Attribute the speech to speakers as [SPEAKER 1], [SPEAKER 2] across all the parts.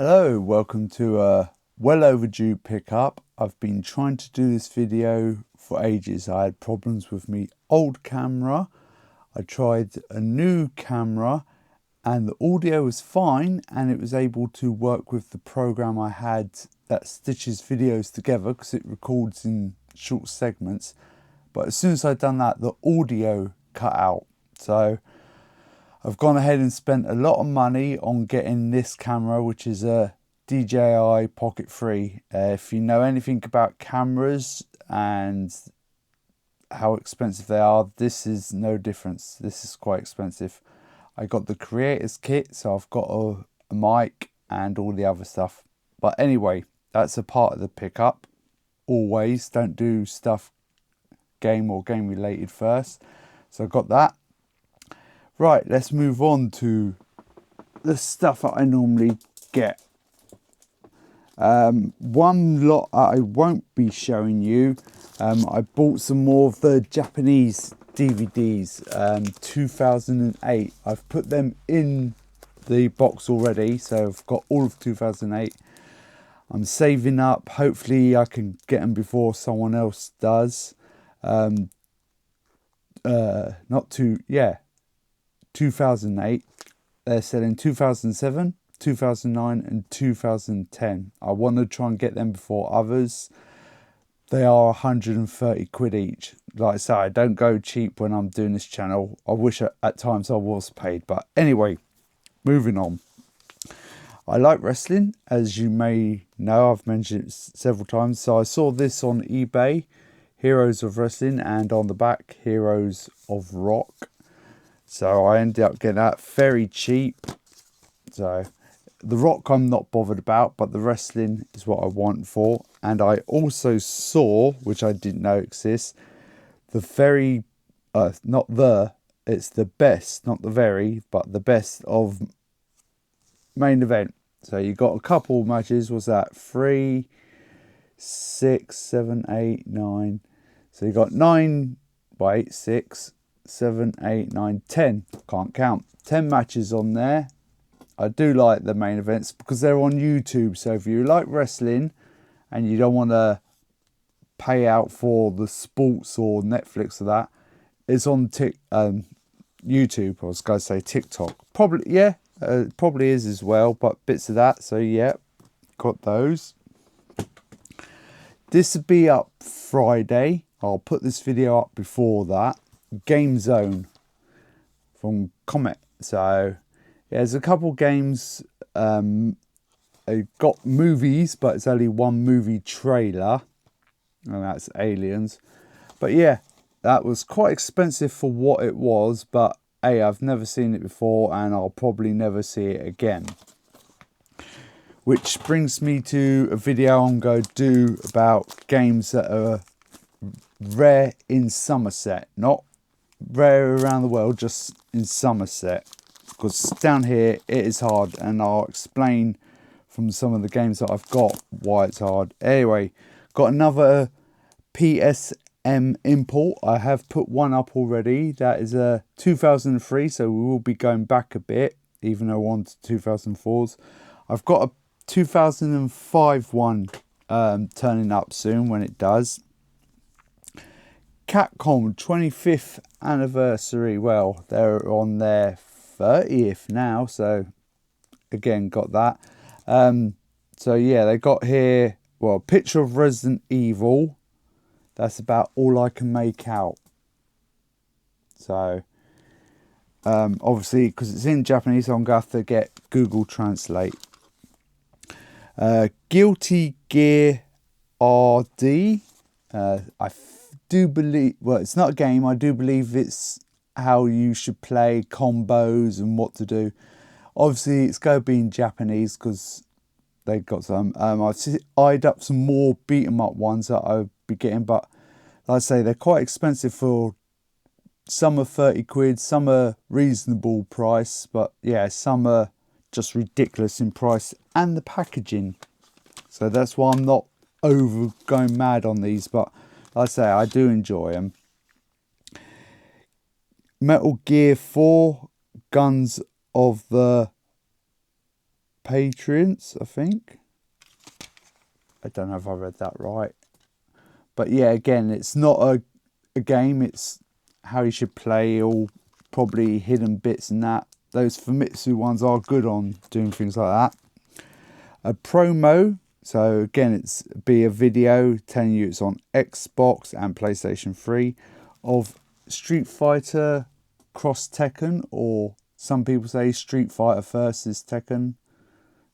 [SPEAKER 1] Hello, welcome to a well overdue pickup. I've been trying to do this video for ages. I had problems with my old camera. I tried a new camera and the audio was fine and it was able to work with the program I had that stitches videos together because it records in short segments. But as soon as I'd done that, the audio cut out. So I've gone ahead and spent a lot of money on getting this camera, which is a DJI Pocket 3. If you know anything about cameras and how expensive they are, this is no difference. This is quite expensive. I got the creators kit, so I've got a mic and all the other stuff. But anyway, that's a part of the pickup. Always don't do stuff game or game related first. So I got that. Right, let's move on to the stuff that I normally get. One lot I won't be showing you. I bought some more of the Japanese DVDs, 2008. I've put them in the box already, so I've got all of 2008. I'm saving up. Hopefully I can get them before someone else does. 2008. They're selling 2007, 2009 and 2010. I want to try and get them before others. They are 130 quid each. Like I say, I don't go cheap when I'm doing this channel. I wish at times I was paid. But anyway, moving on. I like wrestling, as you may know. I've mentioned it several times. So I saw this on eBay, Heroes of Wrestling, and on the back, Heroes of Rock. So I ended up getting that very cheap. So the Rock I'm not bothered about, but the wrestling is what I want for. And I also saw, which I didn't know exists, it's the best, not the very, but the best of main event. So you got a couple matches. Was that 3, 6, 7, 8, 9? So you got 9, 6, 7, 8, 9, 10. Can't count. 10 matches on there. I do like the main events because they're on YouTube. So if you like wrestling and you don't want to pay out for the sports or Netflix or that, it's on YouTube. I was going to say TikTok. Probably, yeah, probably is as well, but bits of that. So yeah, got those. This will be up Friday. I'll put this video up before that. Game Zone from Comet. So yeah, there's a couple games. They've got movies, but it's only one movie trailer, and that's Aliens. But yeah, that was quite expensive for what it was, but hey, I've never seen it before and I'll probably never see it again. Which brings me to a video I'm going to do about games that are rare in Somerset, not rare around the world, just in Somerset, because down here it is hard, and I'll explain from some of the games that I've got why it's hard. Anyway, got another PSM import. I have put one up already. That is a 2003, so we will be going back a bit, even though we're on to 2004s. I've got a 2005 one turning up soon when it does. Capcom 25th anniversary. Well, they're on their 30th now, so again, got that. So yeah, they got here, well, a picture of Resident Evil. That's about all I can make out. So obviously, because it's in Japanese, I'm going to have to get Google Translate. Guilty Gear RD. I do believe, well, it's not a game. I do believe it's how you should play combos and what to do. Obviously, it's going to be in Japanese because they got some. I've eyed up some more beat 'em up ones that I'll be getting, but like I say, they're quite expensive. For some are 30 quid, some are reasonable price, but yeah, some are just ridiculous in price and the packaging. So that's why I'm not over going mad on these, but like I say, I do enjoy them. Metal Gear 4, Guns of the Patriots, I think. I don't know if I read that right. But yeah, again, it's not a game. It's how you should play, all probably hidden bits and that. Those Famitsu ones are good on doing things like that. A promo. So again, it's be a video telling you it's on Xbox and PlayStation 3 of Street Fighter Cross Tekken, or some people say Street Fighter versus Tekken.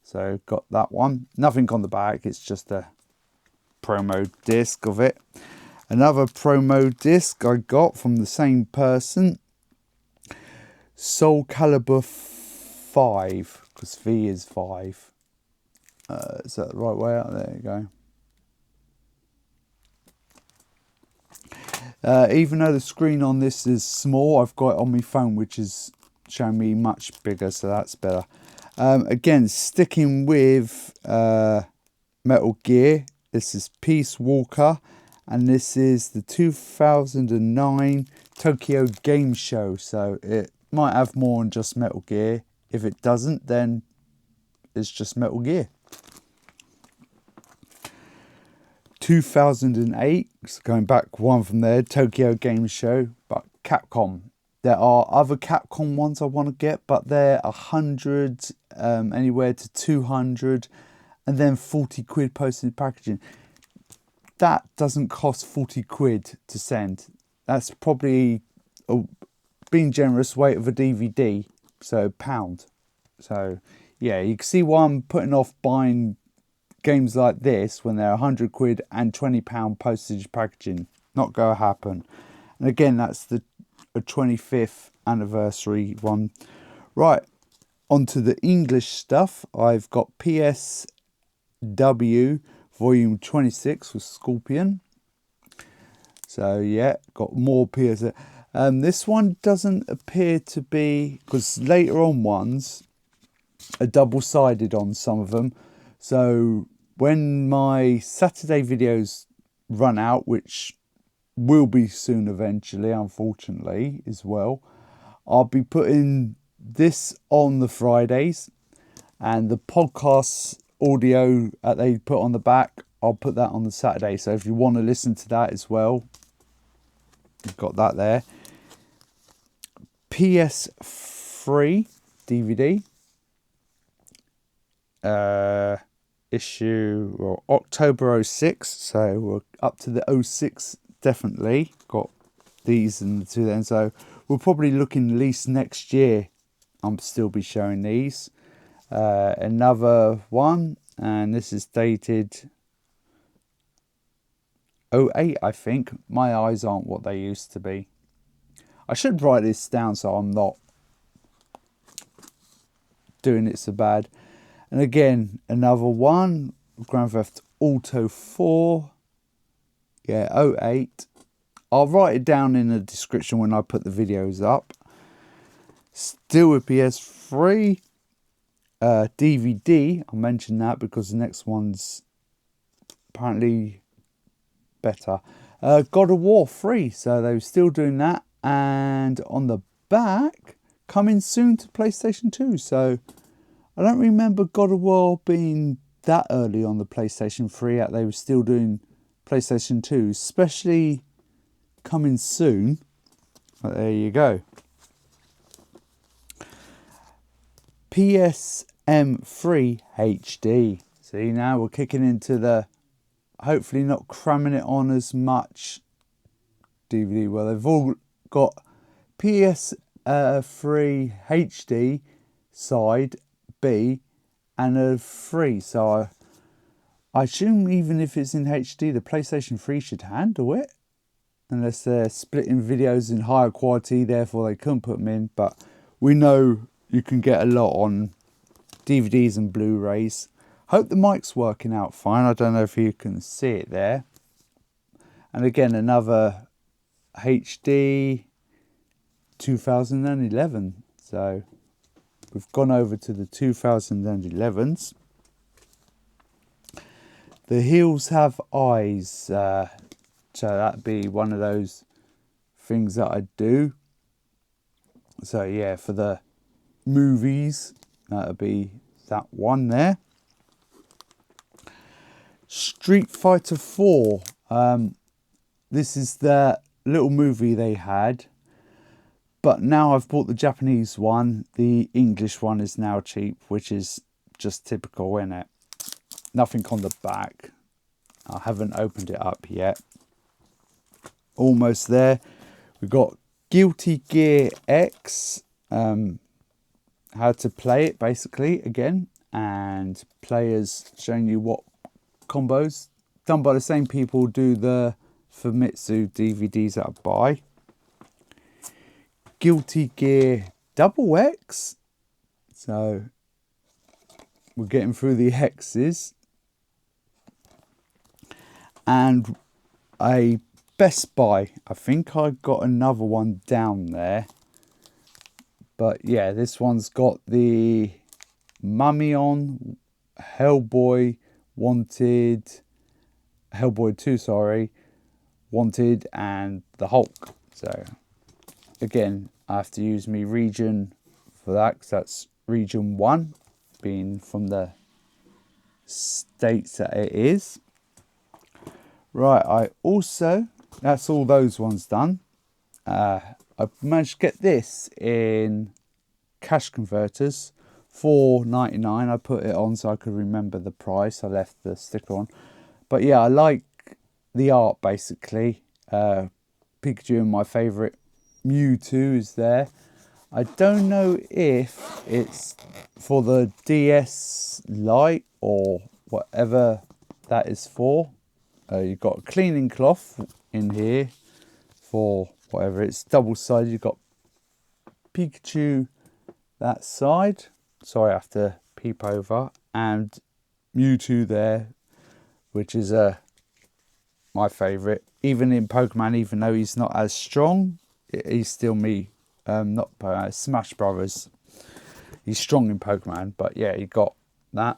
[SPEAKER 1] So got that one. Nothing on the back. It's just a promo disc of it. Another promo disc I got from the same person. Soul Calibur 5, because V is 5. Is that the right way out? There you go. Even though the screen on this is small, I've got it on my phone, which is showing me much bigger, so that's better. Again, sticking with Metal Gear, this is Peace Walker, and this is the 2009 Tokyo Game Show, so it might have more than just Metal Gear. If it doesn't, then it's just Metal Gear. 2008, so going back one from there, Tokyo Game Show, but Capcom. There are other Capcom ones I want to get, but they're 100, anywhere to 200, and then 40 quid postage packaging. That doesn't cost 40 quid to send. That's probably, being generous, weight of a DVD, so £1. So yeah, you can see why I'm putting off buying games like this when they're 100 quid and £20 postage packaging. Not gonna happen. And again, that's the 25th anniversary one. Right, onto the English stuff. I've got PSW volume 26 with Scorpion. So yeah, got more PS. This one doesn't appear to be, because later on ones are double-sided on some of them. So when my Saturday videos run out, which will be soon eventually, unfortunately, as well, I'll be putting this on the Fridays, and the podcast audio that they put on the back, I'll put that on the Saturday. So if you want to listen to that as well, you've got that there. PS3 DVD. Issue, well, October 06, so we're up to the 06, definitely got these and the two then, so we'll probably look in at least next year I'll still be showing these. Another one, and this is dated 08, I think. My eyes aren't what they used to be. I should write this down so I'm not doing it so bad. And again, another one, Grand Theft Auto 4. Yeah, 08. I'll write it down in the description when I put the videos up. Still with PS3. DVD, I'll mention that because the next one's apparently better. God of War 3, so they were still doing that. And on the back, coming soon to PlayStation 2. So I don't remember God of War being that early on the PlayStation 3, yet they were still doing PlayStation 2, especially coming soon. But there you go. PSM3 HD. See, now we're kicking into the, hopefully not cramming it on as much DVD. Well, they've all got PS3 HD side B and a 3, so I assume even if it's in HD, the PlayStation 3 should handle it, unless they're splitting videos in higher quality, therefore they couldn't put them in. But we know you can get a lot on DVDs and Blu-rays. Hope the mic's working out fine. I don't know if you can see it there. And again, another HD 2011. So we've gone over to the 2011s. The Hills Have Eyes. So that'd be one of those things that I do. So yeah, for the movies, that'd be that one there. Street Fighter 4. This is the little movie they had. But now I've bought the Japanese one. The English one is now cheap, which is just typical, isn't it? Nothing on the back. I haven't opened it up yet. Almost there. We've got Guilty Gear X. How to play it, basically, again. And players showing you what combos. Done by the same people do the Famitsu DVDs that I buy. Guilty Gear Double X. So we're getting through the X's. And a Best Buy. I think I got another one down there. But yeah, this one's got the Mummy on, Hellboy, Wanted, Hellboy 2, sorry, Wanted, and the Hulk. So again, I have to use my region for that, because that's region 1, being from the states that it is. Right, I also, that's all those ones done. I managed to get this in cash converters, $4.99. I put it on so I could remember the price. I left the sticker on. But yeah, I like the art, basically. Pikachu and my favourite Mewtwo is there. I don't know if it's for the DS Lite or whatever that is for. You've got a cleaning cloth in here for whatever, it's double-sided. You've got Pikachu that side. Sorry, I have to peep over. And Mewtwo there, which is my favourite. Even in Pokemon, even though he's not as strong, he's still me. Not Smash Brothers. He's strong in Pokemon, but yeah, you got that.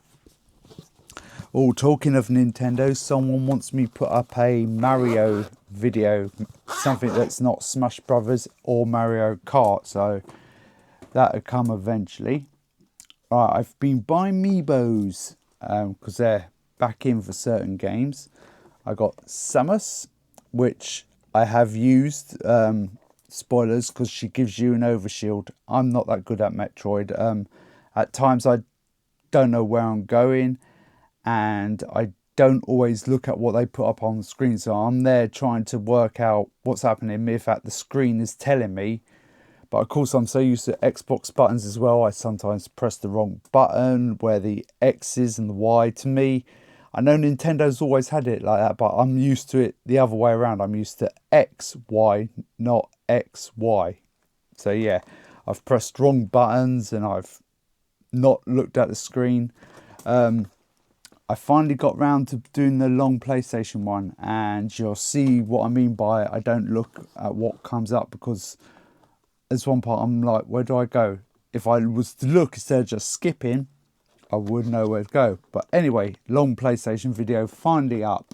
[SPEAKER 1] Oh, talking of Nintendo, someone wants me to put up a Mario video, something that's not Smash Brothers or Mario Kart, so that'll come eventually. Right, I've been buying Meebos because they're back in for certain games. I got Samus, which I have used, spoilers, because she gives you an overshield. I'm not that good at Metroid. At times I don't know where I'm going, and I don't always look at what they put up on the screen. So I'm there trying to work out what's happening, if at the screen is telling me. But of course, I'm so used to Xbox buttons as well, I sometimes press the wrong button where the X is and the Y. To me, I know Nintendo's always had it like that, but I'm used to it the other way around. I'm used to X, Y, not X, Y. So yeah, I've pressed wrong buttons and I've not looked at the screen. I finally got round to doing the long PlayStation one, and you'll see what I mean by I don't look at what comes up, because there's one part I'm like, where do I go? If I was to look instead of just skipping, I would know where to go. But anyway, long PlayStation video finally up.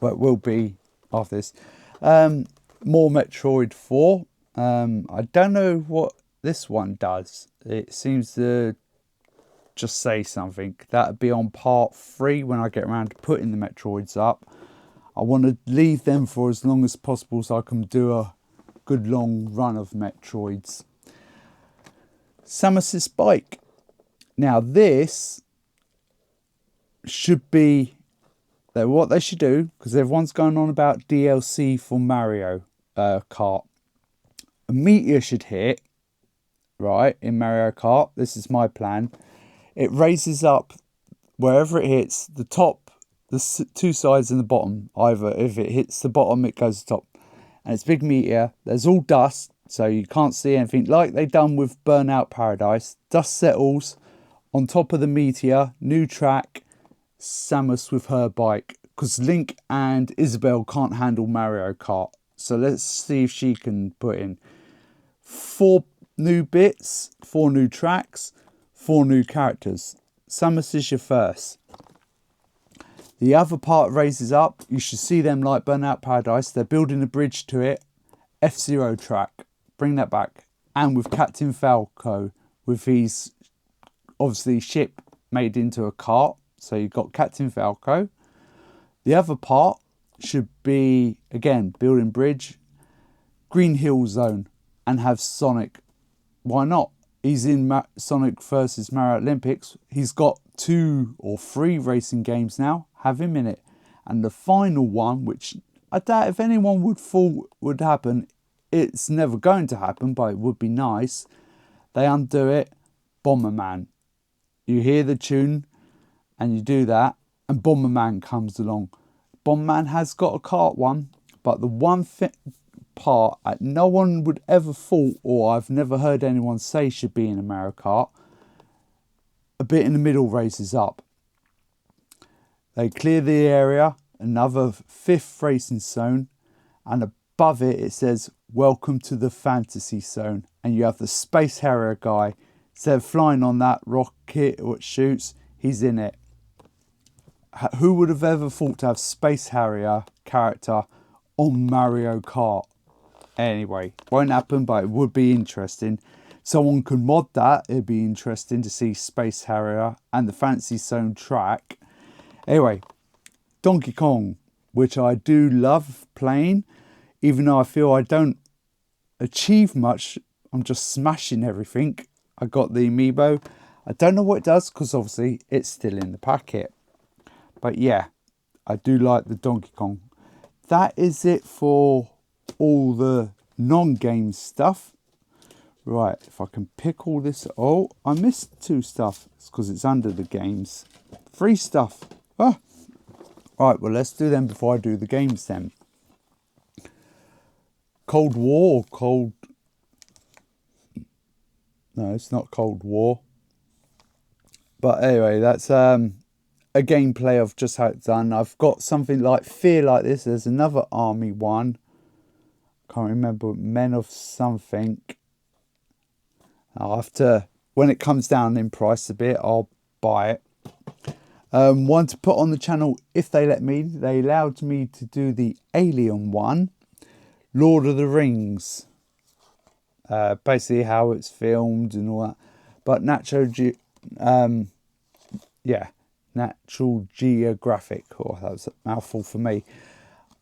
[SPEAKER 1] Well, it will be after this. More Metroid 4. I don't know what this one does. It seems to just say something. That'll be on part 3 when I get around to putting the Metroids up. I want to leave them for as long as possible so I can do a good long run of Metroids. Samus's bike. Now this should be what they should do, because everyone's going on about DLC for Mario Kart. A meteor should hit, right, in Mario Kart. This is my plan. It raises up wherever it hits, the top, the two sides and the bottom. Either if it hits the bottom, it goes to the top. And it's a big meteor. There's all dust, so you can't see anything. Like they done with Burnout Paradise. Dust settles on top of the meteor. New track. Samus with her bike. Because Link and Isabelle can't handle Mario Kart. So let's see if she can put in 4 new bits, 4 new tracks, 4 new characters. Samus is your first. The other part raises up. You should see them like Burnout Paradise. They're building a bridge to it. F-Zero track. Bring that back. And with Captain Falco with his obviously ship made into a kart. So you've got Captain Falco. The other part should be, again, building bridge, Green Hill Zone, and have Sonic. Why not? He's in Sonic versus Mario Olympics. He's got 2 or 3 racing games now. Have him in it. And the final one, which I doubt if anyone would thought would happen, it's never going to happen, but it would be nice. They undo it, Bomberman. You hear the tune and you do that, and Bomberman comes along. Bomberman has got a kart one, but the one part that no one would ever thought, or I've never heard anyone say should be in a Mario Kart, a bit in the middle raises up. They clear the area, another 5th racing zone, and above it it says, "Welcome to the Fantasy Zone." And you have the Space Harrier guy. Instead of flying on that rocket which shoots, he's in it. Who would have ever thought to have Space Harrier character on Mario Kart? Anyway, won't happen, but it would be interesting. Someone could mod that. It'd be interesting to see Space Harrier and the Fantasy Zone track. Anyway, Donkey Kong, which I do love playing, even though I feel I don't achieve much. I'm just smashing everything. I got the amiibo. I don't know what it does because obviously it's still in the packet. But yeah, I do like the Donkey Kong. That is it for all the non-game stuff. Right, if I can pick all this. Oh, I missed 2 stuff. It's because it's under the games. 3 stuff. Oh. Right, well, let's do them before I do the games then. Cold War or Cold... No, it's not Cold War. But anyway, that's a gameplay of just how it's done. I've got something like Fear like this. There's another army one. Can't remember, Men of something. I'll have to, when it comes down in price a bit, I'll buy it. One to put on the channel if they let me. They allowed me to do the Alien one. Lord of the Rings. Basically how it's filmed and all that. But Natural Geographic. Oh, that was a mouthful for me.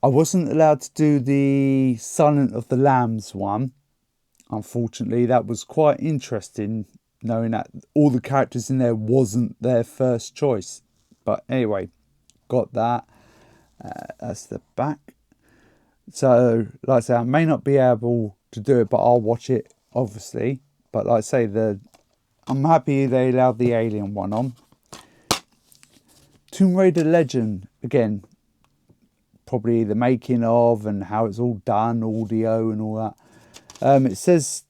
[SPEAKER 1] I wasn't allowed to do the Silence of the Lambs one. Unfortunately, that was quite interesting, knowing that all the characters in there wasn't their first choice. But anyway, got that. That's the back. So, like I say, I may not be able to do it, but I'll watch it, obviously. But like I say, I'm happy they allowed the Alien one on. Tomb Raider Legend, again, probably the making of and how it's all done, audio and all that. It says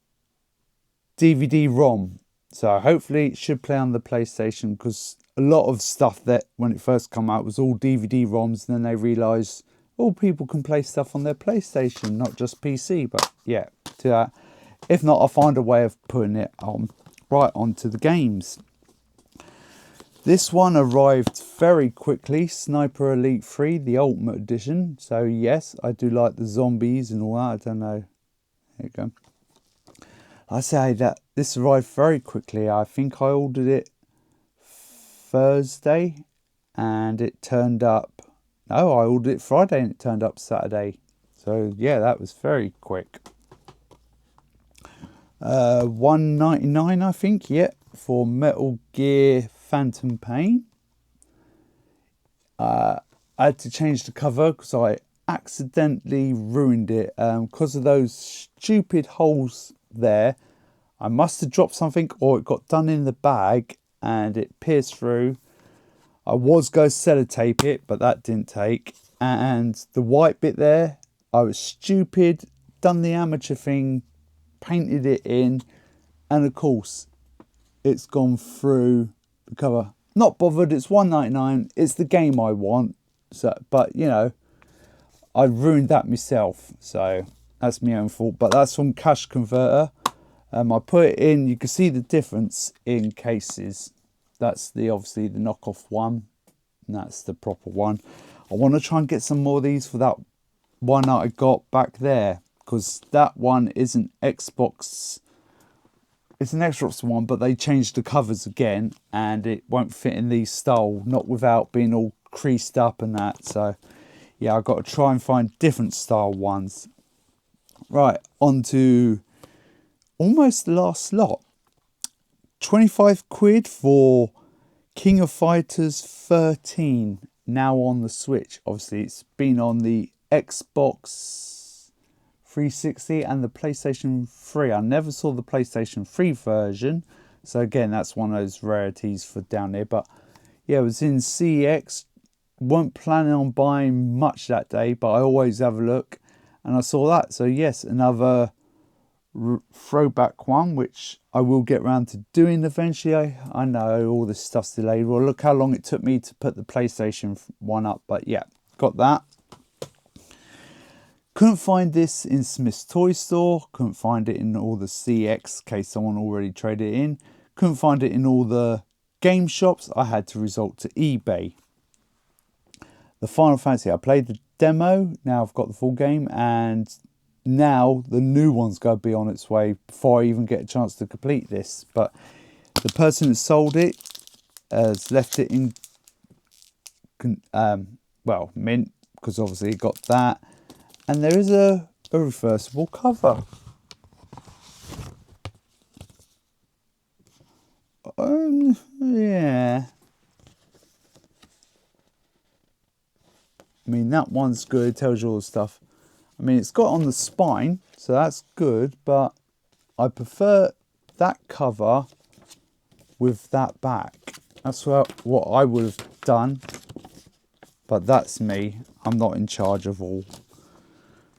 [SPEAKER 1] DVD-ROM, so hopefully it should play on the PlayStation, because a lot of stuff that when it first came out was all DVD-ROMs, and then they realised, oh, people can play stuff on their PlayStation, not just PC. But yeah, to that. If not, I'll find a way of putting it on right onto the games. This one arrived very quickly, Sniper Elite 3, the Ultimate Edition. So yes, I do like the zombies and all that. I don't know. There you go. I say that this arrived very quickly. I think I ordered it Thursday and it turned up. No, I ordered it Friday and it turned up Saturday. So yeah, that was very quick. $1.99, I think, yeah, for Metal Gear Phantom Pain. I had to change the cover because I accidentally ruined it because of those stupid holes there. I must have dropped something, or it got done in the bag and it pierced through. I was going to sellotape it, but that didn't take. And the white bit there, I was stupid, done the amateur thing, painted it in, and of course it's gone through the cover. Not bothered, it's $1.99, it's the game I want. So, but you know, I ruined that myself, so that's my own fault. But that's from Cash Converter. I put it in, you can see the difference in cases. That's obviously the knockoff one, and that's the proper one. I want to try and get some more of these for that one that I got back there, because that one isn't Xbox it's an Xbox One, but they changed the covers again, and it won't fit in these style, not without being all creased up and that. So yeah, I've got to try and find different style ones. Right, on to almost the last slot. 25 quid for King of Fighters 13, now on the Switch. Obviously, it's been on the Xbox 360 and the PlayStation 3. I never saw the PlayStation 3 version, so again, that's one of those rarities for down there. But yeah, it was in CEX. Weren't planning on buying much that day, but I always have a look, and I saw that. So yes, another throwback one, which I will get around to doing eventually. I know all this stuff's delayed. Well, look how long it took me to put the PlayStation one up, but yeah, got that. Couldn't find this in Smith's Toy Store. Couldn't find it in all the CX, in case someone already traded it in. Couldn't find it in all the game shops. I had to resort to eBay. The Final Fantasy, I played the demo. Now I've got the full game, and now the new one's going to be on its way before I even get a chance to complete this. But the person that sold it has left it in, well, mint, because obviously it got that. And there is a reversible cover. Yeah. I mean, that one's good. It tells you all the stuff. I mean, it's got on the spine, so that's good. But I prefer that cover with that back. That's what I would have done. But that's me. I'm not in charge of all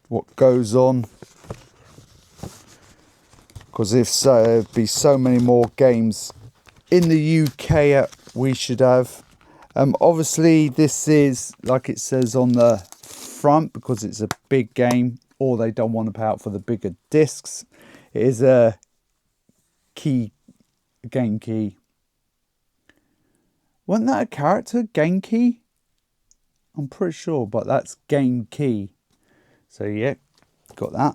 [SPEAKER 1] what goes on. Because if so, there'd be so many more games in the UK we should have. Obviously, this is, like it says on the front, because it's a big game, or they don't want to pay out for the bigger discs. It is a game key. Wasn't that a character, game key? I'm pretty sure, but that's game key. So yeah, got that.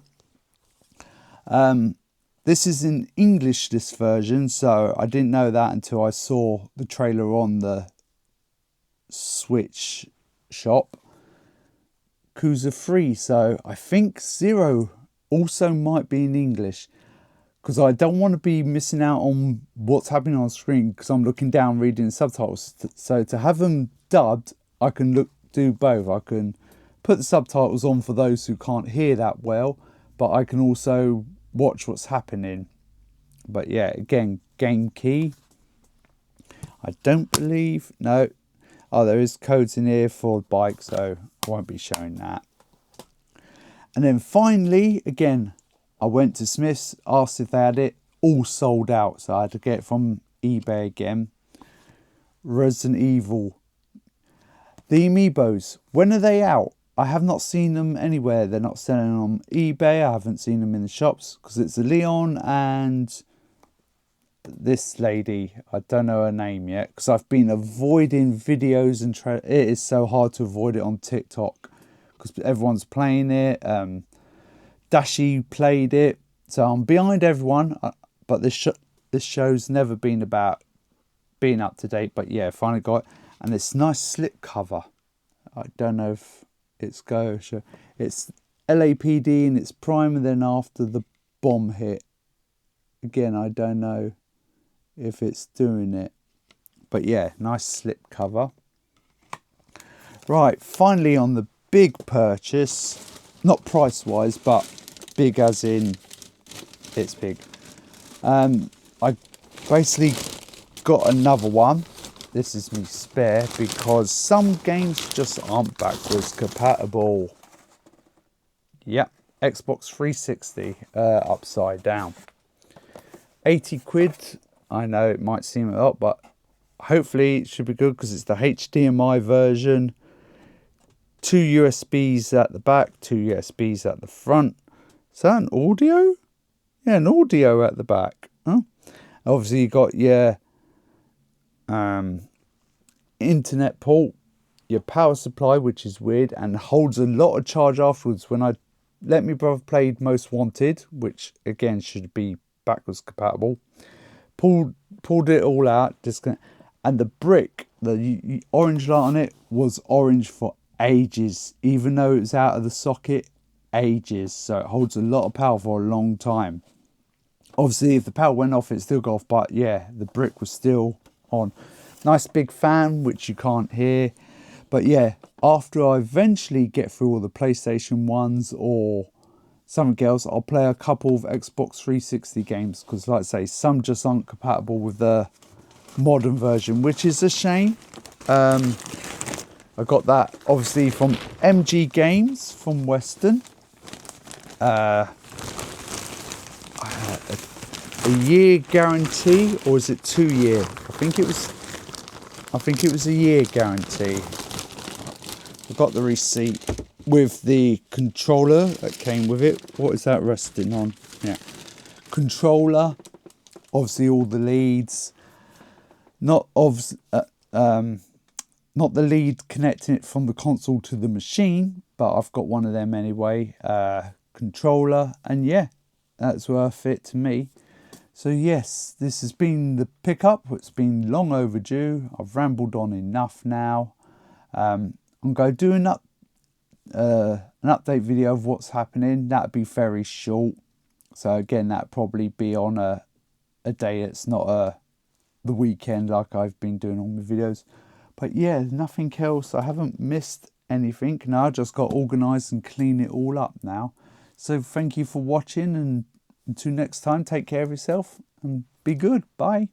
[SPEAKER 1] This is in English, this version, so I didn't know that until I saw the trailer on the Switch shop. Yakuza 3, so I think Zero also might be in English, because I don't want to be missing out on what's happening on screen, because I'm looking down reading subtitles. So to have them dubbed, I can do both. I can put the subtitles on for those who can't hear that well, but I can also watch what's happening. But yeah, again, game key. I don't believe, no. Oh, there is codes in here for bike, so I won't be showing that. And then finally, again, I went to Smith's, asked if they had it, all sold out. So I had to get it from eBay again. Resident Evil. The Amiibos, when are they out? I have not seen them anywhere. They're not selling them on eBay. I haven't seen them in the shops, because it's a Leon and this lady, I don't know her name yet, because I've been avoiding videos and it is so hard to avoid it on TikTok because everyone's playing it. Dashi played it, so I'm behind everyone. But this show's never been about being up to date. But yeah, finally got it, and this nice slip cover. I don't know if it's it's LAPD in its prime, and then after the bomb hit. Again, I don't know if it's doing it, but yeah, nice slip cover. Right, finally on the big purchase, not price wise, but big as in it's big. I basically got another one. This is me spare, because some games just aren't backwards compatible. Yep, Xbox 360 upside down. 80 quid. I know it might seem a lot, but hopefully it should be good, because it's the HDMI version. 2 USBs at the back, 2 USBs at the front. Is that an audio? Yeah, an audio at the back. Oh. Obviously you got your internet port, your power supply, which is weird and holds a lot of charge afterwards. When I let me brother played Most Wanted, which again should be backwards compatible. Pulled it all out, and the brick, the orange light on it was orange for ages, even though it was out of the socket, ages. So it holds a lot of power for a long time. Obviously, if the power went off, it still got off, but yeah, the brick was still on. Nice big fan, which you can't hear. But yeah, after I eventually get through all the PlayStation 1s or something else, I'll play a couple of Xbox 360 games, because like I say, some just aren't compatible with the modern version, which is a shame. I got that obviously from MG Games from Western. A year guarantee, or is it 2 year? I think it was a year guarantee. I got the receipt with the controller that came with it. What is that resting on? Yeah, controller. Obviously, all the leads. Not the lead connecting it from the console to the machine, but I've got one of them anyway. Controller, and yeah, that's worth it to me. So yes, this has been the pickup. It's been long overdue. I've rambled on enough now. I'm going to do an update video of what's happening. That'd be very short. So again, that'd probably be on a day that's not the weekend like I've been doing all my videos. But yeah, nothing else. I haven't missed anything. Now I just got to organise and clean it all up now. So thank you for watching, and until next time, take care of yourself and be good. Bye.